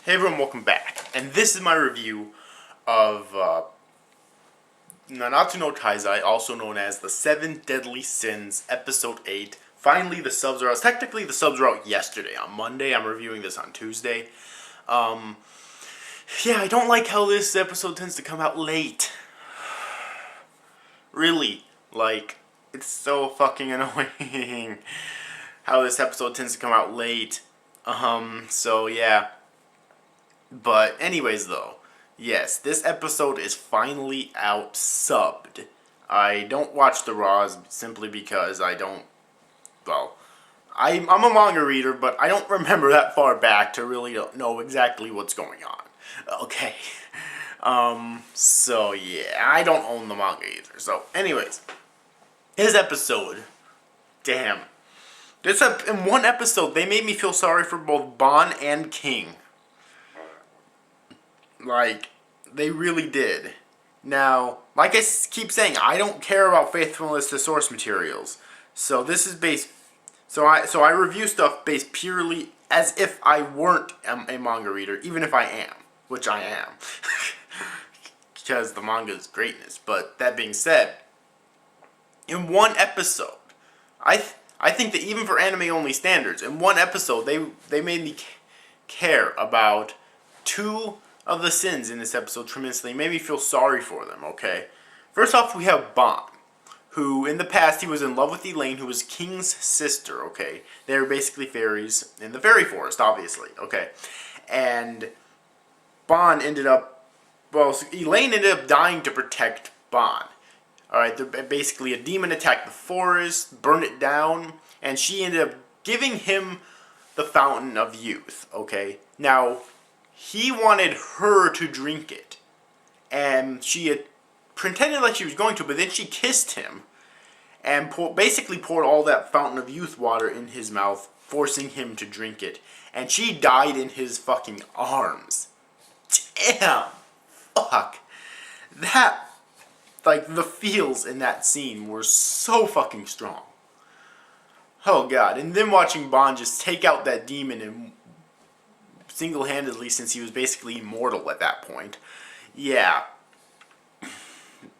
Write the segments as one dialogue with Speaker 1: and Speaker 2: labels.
Speaker 1: Hey everyone, welcome back. And this is my review of Nanatsu no Taizai, also known as The Seven Deadly Sins, Episode 8. Finally, the subs are out. Technically, the subs were out yesterday, on Monday. I'm reviewing this on Tuesday. Yeah, I don't like how this episode tends to come out late. Really. It's so fucking annoying how this episode tends to come out late. So yeah. But anyways though, yes, this episode is finally out subbed. I don't watch the Raws simply because I'm a manga reader, but I don't remember that far back to really know exactly what's going on. Okay. So yeah, I don't own the manga either. So anyways, this episode, damn. In one episode, they made me feel sorry for both Bon and King. They really did. Now, like I keep saying, I don't care about faithfulness to source materials. So this is based... So I review stuff based purely as if I weren't a manga reader, even if I am. Which I am. Because the manga is greatness. But that being said, in one episode, I think that even for anime-only standards, in one episode, they made me care about two of the sins in this episode tremendously. It made me feel sorry for them, okay? First off, we have Bon, who in the past he was in love with Elaine, who was King's sister, okay? They were basically fairies in the fairy forest, obviously, okay? And Bon ended up, Elaine ended up dying to protect Bon. Alright, basically a demon attacked the forest, burned it down, and she ended up giving him the Fountain of Youth, okay? Now, he wanted her to drink it, and she had pretended like she was going to, but then she kissed him, and basically poured all that Fountain of Youth water in his mouth, forcing him to drink it, and she died in his fucking arms. Damn! Fuck. That, the feels in that scene were so fucking strong. Oh god, and then watching Bon just take out that demon and single-handedly, since he was basically immortal at that point. Yeah.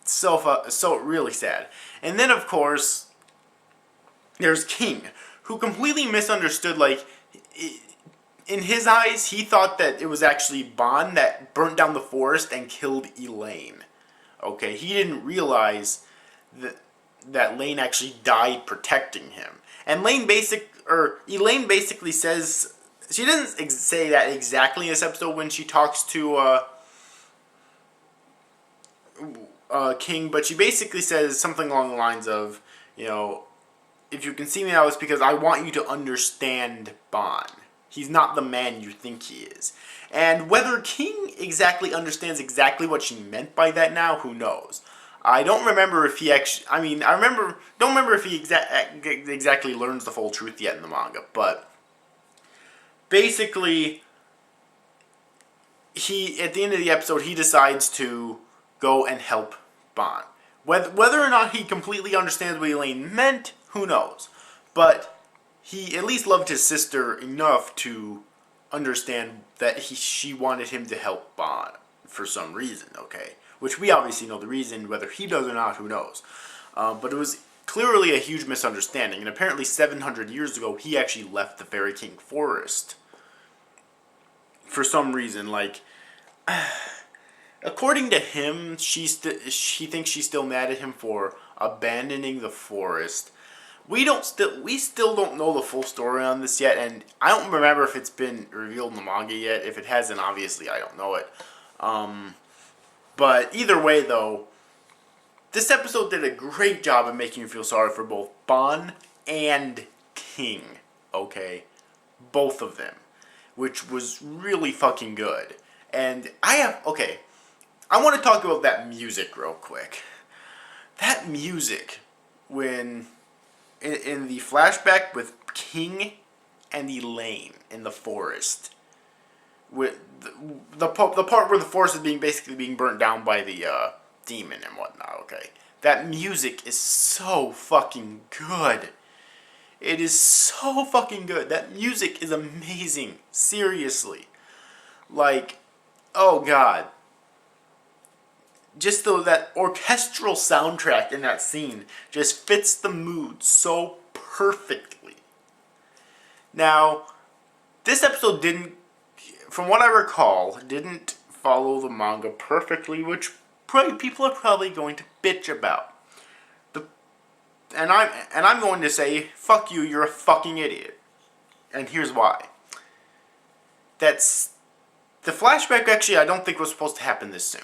Speaker 1: So really sad. And then, of course, there's King, who completely misunderstood, in his eyes, he thought that it was actually Bon that burnt down the forest and killed Elaine. Okay, he didn't realize that Lane actually died protecting him. And Elaine basically says... She doesn't say that exactly in this episode when she talks to King, but she basically says something along the lines of, if you can see me now, it's because I want you to understand Bon. He's not the man you think he is. And whether King exactly understands exactly what she meant by that now, who knows? I don't remember if he actually... don't remember if he exactly learns the full truth yet in the manga, but... Basically, at the end of the episode, he decides to go and help Bon. Whether or not he completely understands what Elaine meant, who knows? But he at least loved his sister enough to understand that she wanted him to help Bon for some reason, okay? Which we obviously know the reason, whether he does or not, who knows? But it was clearly a huge misunderstanding, and apparently 700 years ago, he actually left the Fairy King Forest. For some reason, according to him, she thinks she's still mad at him for abandoning the forest. We still don't know the full story on this yet, and I don't remember if it's been revealed in the manga yet. If it hasn't, obviously I don't know it. But either way, though, this episode did a great job of making you feel sorry for both Bon and King. Okay, both of them. Which was really fucking good. And I want to talk about that music real quick. That music, when, in the flashback with King and Elaine in the forest, with the part where the forest is basically being burnt down by the demon and whatnot, okay? That music is so fucking good. It is so fucking good. That music is amazing. Seriously. Like, oh god. Just though that orchestral soundtrack in that scene just fits the mood so perfectly. Now, this episode didn't, from what I recall, didn't follow the manga perfectly, which probably people are probably going to bitch about. And I'm going to say, fuck you, you're a fucking idiot. And here's why. That's the flashback actually I don't think was supposed to happen this soon.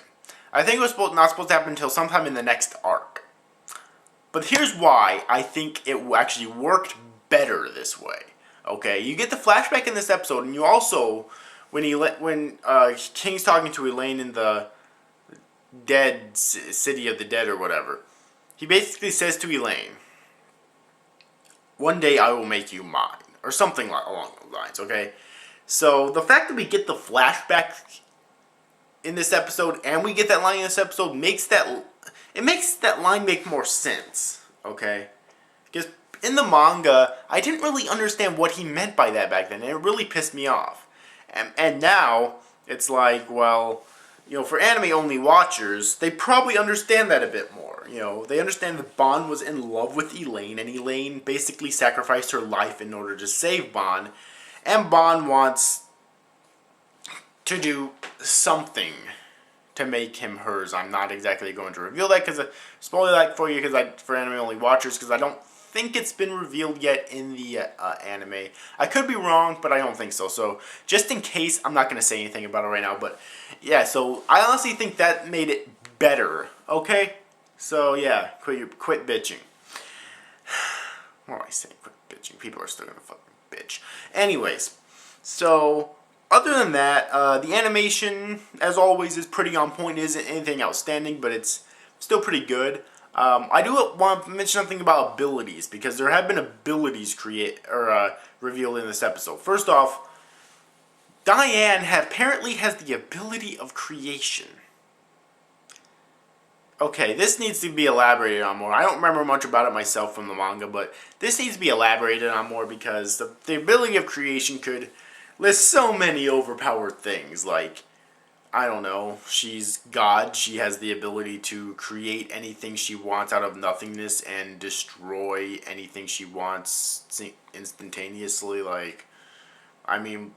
Speaker 1: I think it was not supposed to happen until sometime in the next arc. But here's why I think it actually worked better this way. Okay, you get the flashback in this episode, and you also, when King's talking to Elaine in the dead city of the dead or whatever, he basically says to Elaine, "One day I will make you mine," or something along those lines. Okay, so the fact that we get the flashback in this episode, and we get that line in this episode, makes that line make more sense, okay? Because in the manga, I didn't really understand what he meant by that back then, and it really pissed me off. And now, it's like, well, for anime-only watchers, they probably understand that a bit more. They understand that Ban was in love with Elaine, and Elaine basically sacrificed her life in order to save Ban, and Ban wants to do something to make him hers. I'm not exactly going to reveal that because spoiler that for you for anime only watchers, because I don't think it's been revealed yet in the anime. I could be wrong, but I don't think so. So just in case, I'm not going to say anything about it right now. But yeah, so I honestly think that made it better. Okay, so yeah, quit bitching. What am I saying? Quit bitching. People are still gonna fucking bitch. Anyways, so other than that, the animation, as always, is pretty on point. It isn't anything outstanding, but it's still pretty good. I do want to mention something about abilities, because there have been abilities revealed in this episode. First off, Diane apparently has the ability of creation. Okay, this needs to be elaborated on more. I don't remember much about it myself from the manga, but this needs to be elaborated on more, because the ability of creation could list so many overpowered things, like, I don't know, she's God, she has the ability to create anything she wants out of nothingness and destroy anything she wants instantaneously. Like, I mean,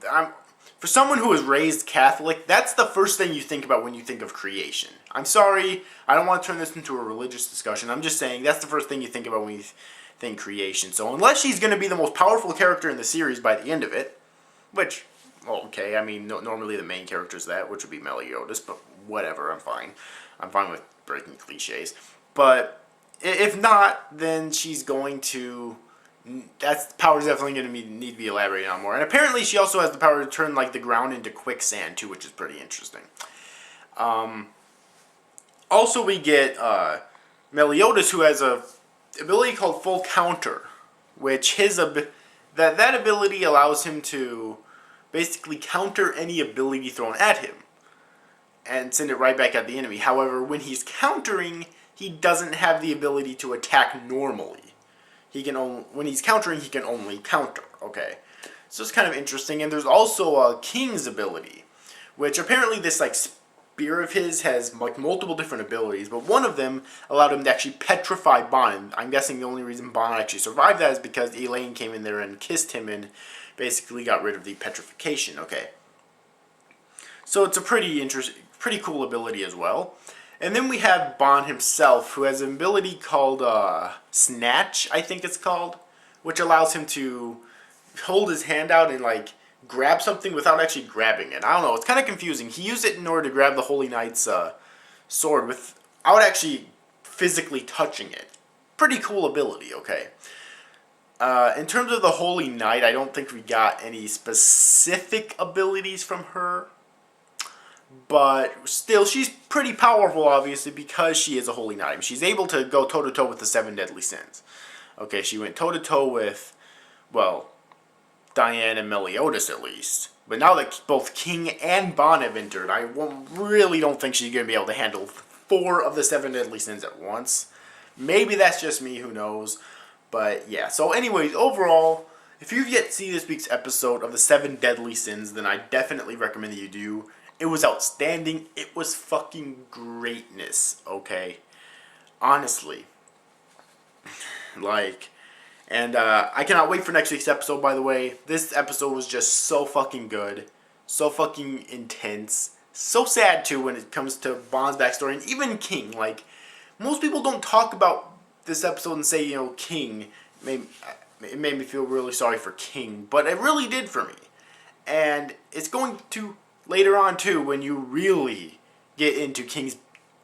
Speaker 1: for someone who was raised Catholic, that's the first thing you think about when you think of creation. I'm sorry, I don't want to turn this into a religious discussion. I'm just saying that's the first thing you think about when you think creation. So unless she's going to be the most powerful character in the series by the end of it, which, okay, I mean, normally the main character's that, which would be Meliodas, but whatever, I'm fine. I'm fine with breaking cliches. But if not, then she's going to... That power's definitely going to need to be elaborated on more. And apparently she also has the power to turn, like, the ground into quicksand, too, which is pretty interesting. Also, we get Meliodas, who has a ability called Full Counter, which that ability allows him to basically counter any ability thrown at him and send it right back at the enemy. However, when he's countering, he doesn't have the ability to attack normally. When he's countering, he can only counter. Okay, so it's kind of interesting. And there's also a King's ability, which apparently this spear of his has like multiple different abilities, but one of them allowed him to actually petrify Ban. I'm guessing the only reason Ban actually survived that is because Elaine came in there and kissed him and basically got rid of the petrification. Okay, so it's a pretty cool ability as well. And then we have Ban himself, who has an ability called Snatch, I think it's called, which allows him to hold his hand out and grab something without actually grabbing it. I don't know, it's kind of confusing. He used it in order to grab the Holy Knight's sword without actually physically touching it. Pretty cool ability, okay. In terms of the Holy Knight, I don't think we got any specific abilities from her. But still, she's pretty powerful, obviously, because she is a Holy Knight. I mean, she's able to go toe-to-toe with the 7 deadly sins. Okay, she went toe-to-toe with, well, Diane and Meliodas, at least. But now that both King and Ban have entered, I really don't think she's going to be able to handle 4 of the 7 deadly sins at once. Maybe that's just me, who knows. But yeah, so anyways, overall, If you've yet seen this week's episode of the 7 Deadly Sins, then I definitely recommend that you do. It was outstanding. It was fucking greatness, okay? Honestly. Like, and I cannot wait for next week's episode, by the way. This episode was just so fucking good. So fucking intense. So sad, too, when it comes to Bond's backstory. And even King. Like, most people don't talk about this episode and say, you know, King. It made me feel really sorry for King. But it really did for me. And it's going to later on, too, when you really get into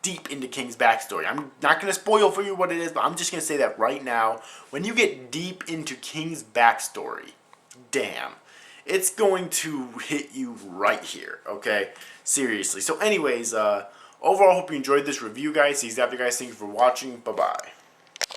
Speaker 1: deep into King's backstory. I'm not going to spoil for you what it is, but I'm just going to say that right now. When you get deep into King's backstory, damn, it's going to hit you right here, okay? Seriously. So anyways, overall, I hope you enjoyed this review, guys. These after guys, thank you for watching. Bye-bye.